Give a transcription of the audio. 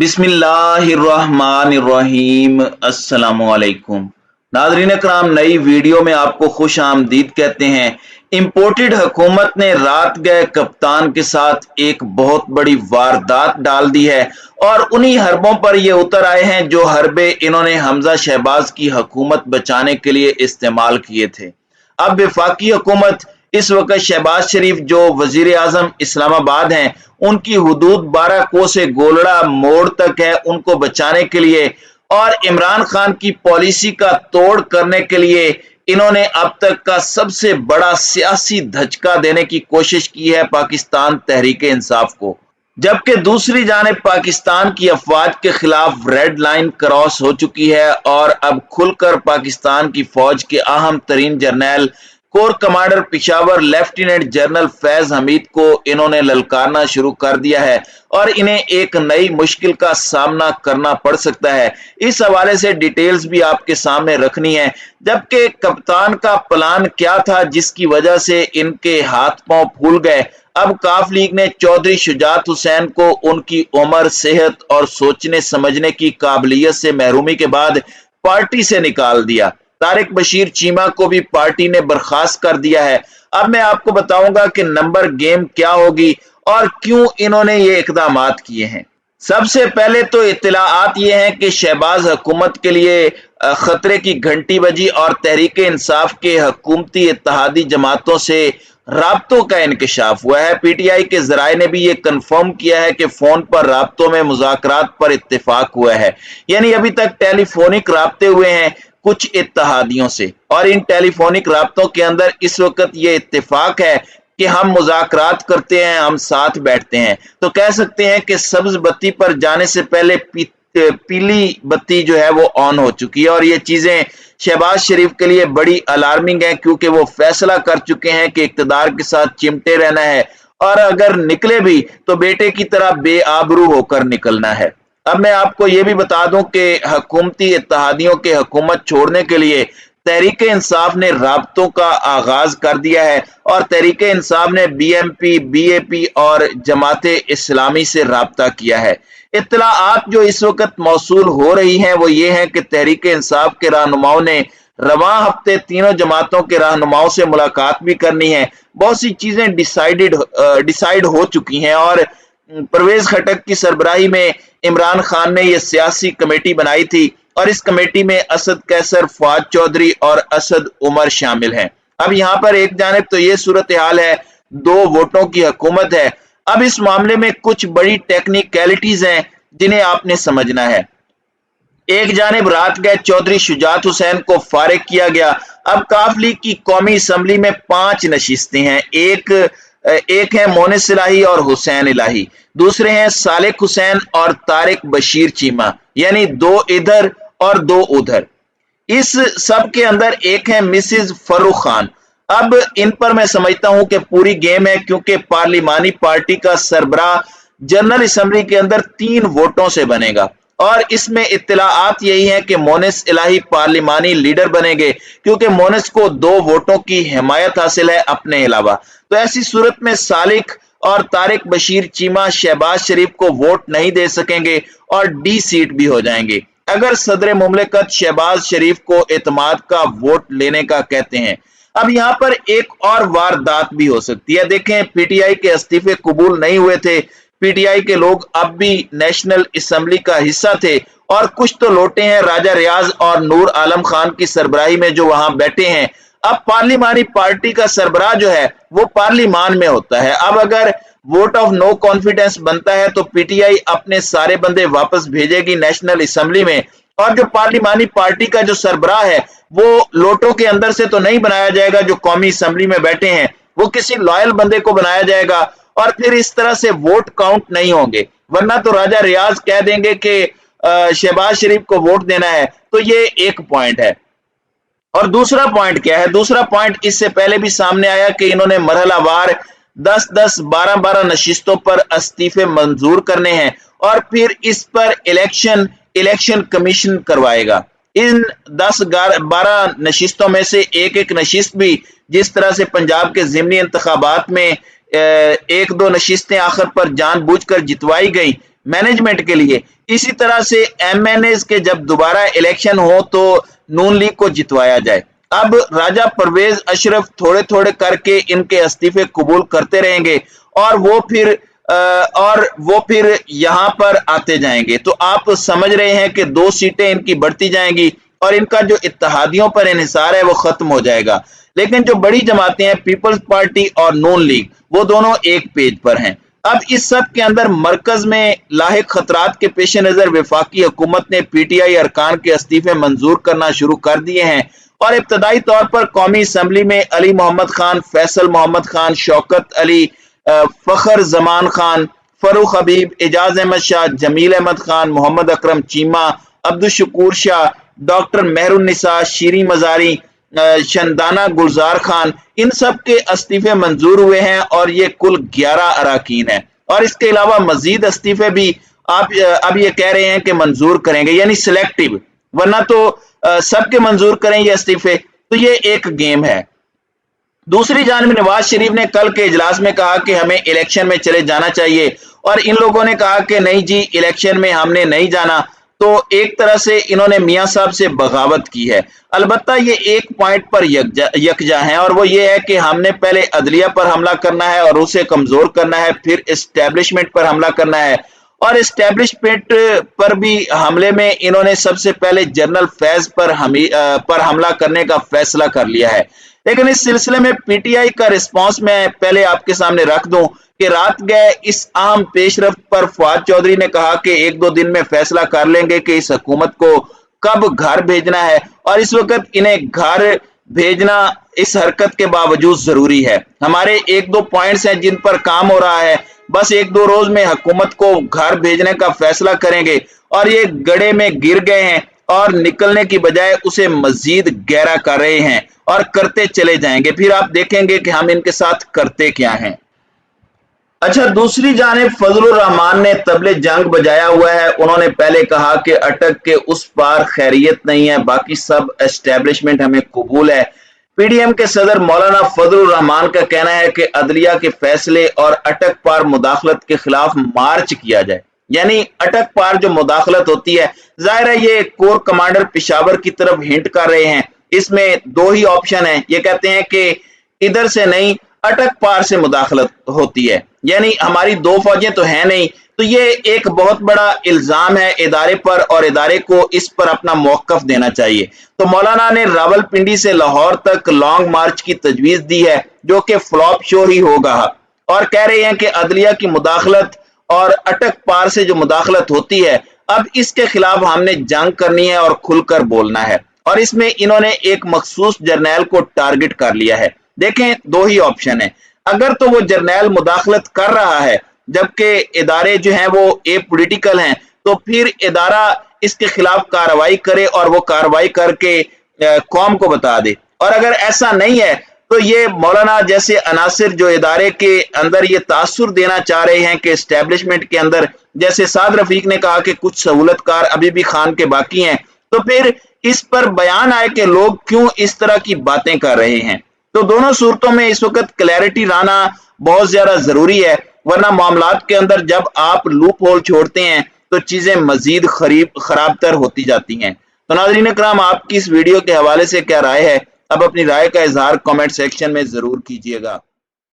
बिस्मिल्लाहिर्रहमानिर्रहीम। अस्सलामुअलैकुम नाज़रीन कराम, नई वीडियो में आपको खुश आमदीद कहते हैं। इम्पोर्टेड हुकूमत ने रात गए कप्तान के साथ एक बहुत बड़ी वारदात डाल दी है और उन्हीं हरबों पर ये उतर आए हैं जो हरबे इन्होंने हमजा शहबाज की हुकूमत बचाने के लिए इस्तेमाल किए थे। अब वफाकी हुकूमत इस वक्त शहबाज शरीफ जो वजीर आजम इस्लामाबाद हैं, उनकी हुदूद 12 को से गोलड़ा मोड़ तक है, उनको बचाने के लिए और इमरान खान की पॉलिसी का तोड़ करने के लिए इन्होंने अब तक का सबसे बड़ा सियासी धचका देने की कोशिश की है पाकिस्तान तहरीक इंसाफ को। जबकि दूसरी जानिब पाकिस्तान की अफवाज के खिलाफ रेड लाइन क्रॉस हो चुकी है और अब खुलकर पाकिस्तान की फौज के अहम तरीन Jarnail core commander Peshawar lieutenant general Faiz Hamid को इन्होंने ललकारना शुरू कर दिया है और इन्हें एक नई मुश्किल का सामना करना पड़ सकता है। इस हवाले से डिटेल्स भी आपके सामने रखनी है। जबकि कप्तान का प्लान क्या था जिसकी वजह से इनके हाथ पांव फूल गए। अब काफ लीग ने चौधरी शुजात हुसैन को उनकी उम्र, सेहत और सोचने समझने की काबिलियत से महरूमी के बाद पार्टी से निकाल दिया। तारिक बशीर चीमा को भी पार्टी ने बर्खास्त कर दिया है। अब मैं आपको बताऊंगा कि नंबर गेम क्या होगी और क्यों इन्होंने ये इकदामात किए हैं। सबसे पहले तो इत्तलाआत ये हैं कि शहबाज हुकूमत के लिए खतरे की घंटी बजी और तहरीक इंसाफ के हुकूमती इत्तेहादी जमातों से राब्तों का इंकशाफ हुआ है। पीटीआई के जराए ने भी ये कन्फर्म किया है कि फोन पर राब्तों में मुज़ाकरात पर इत्तेफाक हुआ है, यानी अभी तक टेलीफोनिक राब्ते हुए हैं कुछ इत्तेहादियों से और इन टेलीफोनिक राब्तों के अंदर इस वक्त ये इत्तेफाक है कि हम मुज़ाकरात करते हैं, हम साथ बैठते हैं। तो कह सकते हैं कि सब्ज बत्ती पर जाने से पहले पीली बत्ती जो है वो ऑन हो चुकी है और ये चीजें शहबाज शरीफ के लिए बड़ी अलार्मिंग है, क्योंकि वो फैसला कर चुके हैं कि इक्तदार के साथ चिमटे रहना है और अगर निकले भी तो बेटे की तरह बेआबरू होकर निकलना है। अब मैं आपको ये भी बता दूं कि हुकूमती इत्तेहादियों के हुकूमत छोड़ने के लिए तहरीक इंसाफ ने राब्तों का आगाज कर दिया है और तहरीक इंसाफ ने बीएमपी, बीएपी और जमाते इस्लामी से राब्ता किया है। इत्तलाआत जो इस वक्त मौसूल हो रही हैं वो ये हैं कि तहरीक इंसाफ के रहनुमाओं ने रवां हफ्ते तीनों जमातों के रहनुमाओं से मुलाकात भी करनी है। बहुत सी चीजें डिसाइड हो चुकी हैं और परवेज खटक की सरबराही में इमरान खान ने यह सियासी कमेटी बनाई थी और इस कमेटी में असद कैसर, फवाद चौधरी और असद उमर शामिल हैं। अब यहाँ पर एक जानिब तो ये सूरत हाल है, 2 वोटों की हुकूमत है। अब इस मामले में कुछ बड़ी टेक्निकलिटीज हैं जिन्हें आपने समझना है। एक जानिब रात गए चौधरी शुजात हुसैन को फारिग किया गया। अब काफ लीग की कौमी असम्बली में 5 नशिस्तें हैं। एक है मोनिस इलाही और हुसैन इलाही, दूसरे हैं सालिक हुसैन और तारिक बशीर चीमा, यानी 2 इधर और 2 उधर। इस सब के अंदर एक है मिसिज फर्रुख खान। अब इन पर मैं समझता हूं कि पूरी गेम है, क्योंकि पार्लिमानी पार्टी का सरबराह जनरल असम्बली के अंदर 3 वोटों से बनेगा और इसमें इत्तलाआत यही है कि मोनिस इलाही पार्लिमानी लीडर बनेंगे, क्योंकि मोनिस को 2 वोटों की हिमायत हासिल है अपने अलावा। तो ऐसी सूरत में सालिक और तारिक बशीर चीमा शहबाज शरीफ को वोट नहीं दे सकेंगे और डी सीट भी हो जाएंगे अगर सदर मुमलिकत शहबाज शरीफ को एतमाद का वोट लेने का कहते हैं। अब यहाँ पर एक और वारदात भी हो सकती है। देखें, पीटीआई के इस्तीफे कबूल नहीं हुए थे। पीटीआई के लोग अब भी नेशनल असम्बली का हिस्सा थे और कुछ तो लौटे हैं राजा रियाज और नूर आलम खान की सरबराही में जो वहां बैठे हैं। अब पार्लिमानी पार्टी का सरबराह जो है वो पार्लिमान में होता है। अब अगर वोट ऑफ नो कॉन्फिडेंस बनता है तो पीटीआई अपने सारे बंदे वापस भेजेगी नेशनल असम्बली में और जो पार्लिमानी पार्टी का जो सरबराह है वो लोटों के अंदर से तो नहीं बनाया जाएगा जो कौमी असम्बली में बैठे हैं, वो किसी लॉयल बंदे को बनाया जाएगा और फिर इस तरह से वोट काउंट नहीं होंगे। वरना तो राजा रियाज कह देंगे कि शहबाज शरीफ को वोट देना है। तो ये एक पॉइंट है। और दूसरा पॉइंट क्या है? दूसरा पॉइंट इससे पहले भी सामने आया कि इन्होंने मरहलावार 10-10, 12-12 नशिस्तों पर इस्तीफे मंजूर करने हैं और फिर इस पर इलेक्शन कमीशन करवाएगा। इन 10-12 नशिस्तों में से एक नशिस्त भी, जिस तरह से पंजाब के ज़िमनी इंतखाबात में 1-2 नशिस्तें आखिर पर जानबूझकर जितवाई गई, मैनेजमेंट के लिए। इसी तरह से MNAs के जब दोबारा इलेक्शन हो तो नून लीग को जितवाया जाए। अब राजा परवेज अशरफ थोड़े थोड़े करके इनके इस्तीफे कबूल करते रहेंगे और वो फिर यहाँ पर आते जाएंगे। तो आप समझ रहे हैं कि 2 सीटें इनकी बढ़ती जाएंगी और इनका जो इत्तेहादियों पर इन्हिसार है वो खत्म हो जाएगा। लेकिन जो बड़ी जमातें हैं पीपल्स पार्टी और नून लीग, वो दोनों एक पेज पर हैं। अब इस सब के अंदर मरकज में लाहिक खतरात के पेश नजर वफाकी हुकूमत ने PTI अरकान के इस्तीफे मंजूर करना शुरू कर दिए हैं और इब्तदाई तौर पर कौमी असम्बली में अली मोहम्मद खान, फैसल मोहम्मद खान, शौकत अली, फखर जमान खान, फरूख हबीब, एजाज अहमद शाह, जमील अहमद खान, मोहम्मद अकरम चीमा, अब्दुल शकूर शाह, डॉक्टर मेहरुन्निसा, शीरी मजारी, शंदाना गुलजार खान, इन सब के इस्तीफे मंजूर हुए हैं और ये कुल 11 अराकीन है। और इसके अलावा मजीद इस्तीफे भी आप अब ये कह रहे हैं कि मंजूर करेंगे, यानी सिलेक्टिव, वरना तो सबके मंजूर करें ये इस्तीफे, तो ये एक गेम है। दूसरी जानिब नवाज शरीफ ने कल के इजलास में कहा कि हमें इलेक्शन में चले जाना चाहिए और इन लोगों ने कहा कि नहीं जी, इलेक्शन में हमने नहीं जाना। तो एक तरह से इन्होंने मियां साहब से बगावत की है। अलबत्ता ये एक पॉइंट पर यकजा हैं और वो ये है कि हमने पहले अदलिया पर हमला करना है और उसे कमजोर करना है, फिर एस्टेब्लिशमेंट पर हमला करना है। और एस्टेब्लिशमेंट पर भी हमले में इन्होंने सबसे पहले जनरल फैज पर हमला करने का फैसला कर लिया है। लेकिन इस सिलसिले में PTI का रिस्पांस मैं पहले आपके सामने रख दूं कि रात गए इस अहम पेशरफ्त पर फवाद चौधरी ने कहा कि 1-2 दिन में फैसला कर लेंगे कि इस हुकूमत को कब घर भेजना है और इस वक्त इन्हें घर भेजना इस हरकत के बावजूद जरूरी है। हमारे 1-2 पॉइंट्स हैं जिन पर काम हो रहा है, बस 1-2 रोज में हुकूमत को घर भेजने का फैसला करेंगे और ये गड्ढे में गिर गए हैं और निकलने की बजाय उसे मजीद गहरा कर रहे हैं और करते चले जाएंगे। फिर आप देखेंगे कि हम इनके साथ करते क्या हैं। अच्छा, दूसरी जानिब फजलुर रहमान ने तबले जंग बजाया हुआ है। उन्होंने पहले कहा कि अटक के उस पार खैरियत नहीं है, बाकी सब एस्टेब्लिशमेंट हमें कबूल है। PDM के सदर मौलाना फजलुर रहमान का कहना है कि अदलिया के फैसले और अटक पार मुदाखलत के खिलाफ मार्च किया जाए। यानी अटक पार जो मुदाखलत होती है, जाहिर है ये कोर कमांडर पेशावर की तरफ हिंट कर रहे हैं। इसमें 2 ही ऑप्शन है। ये कहते हैं कि इधर से नहीं, अटक पार से मुदाखलत होती है, यानी हमारी 2 फौजें तो हैं नहीं। तो ये एक बहुत बड़ा इल्जाम है इदारे पर और इदारे को इस पर अपना मौकफ देना चाहिए। तो मौलाना ने रावलपिंडी से लाहौर तक लॉन्ग मार्च की तजवीज दी है जो कि फ्लॉप शो ही होगा और कह रहे हैं कि अदलिया की मुदाखलत और अटक पार से जो मुदाखलत होती है, अब इसके खिलाफ हमने जंग करनी है और खुलकर बोलना है। और इसमें इन्होंने एक मखसूस जर्नैल को टारगेट कर लिया है। देखें, 2 ही ऑप्शन है। अगर तो वो जर्नैल मुदाखलत कर रहा है जबकि इदारे जो हैं वो एपॉलिटिकल हैं, तो फिर इदारा इसके खिलाफ कार्रवाई करे और वो कार्रवाई करके कौम को बता दे। और अगर ऐसा नहीं है तो ये मौलाना जैसे अनासिर जो इदारे के अंदर ये तासुर देना चाह रहे हैं कि एस्टेब्लिशमेंट के अंदर, जैसे साद रफीक ने कहा कि कुछ सहूलतकार अभी भी खान के बाकी हैं, तो फिर इस पर बयान आए कि लोग क्यों इस तरह की बातें कर रहे हैं। तो दोनों सूरतों में इस वक्त क्लैरिटी लाना बहुत ज्यादा जरूरी है, वरना मामलात के अंदर जब आप लूप होल छोड़ते हैं तो चीजें मजीद खराब तर होती जाती हैं। तो नाज़रीन इकराम, आपकी इस वीडियो के हवाले से क्या राय है? अब अपनी राय का इजहार कमेंट सेक्शन में जरूर कीजिएगा।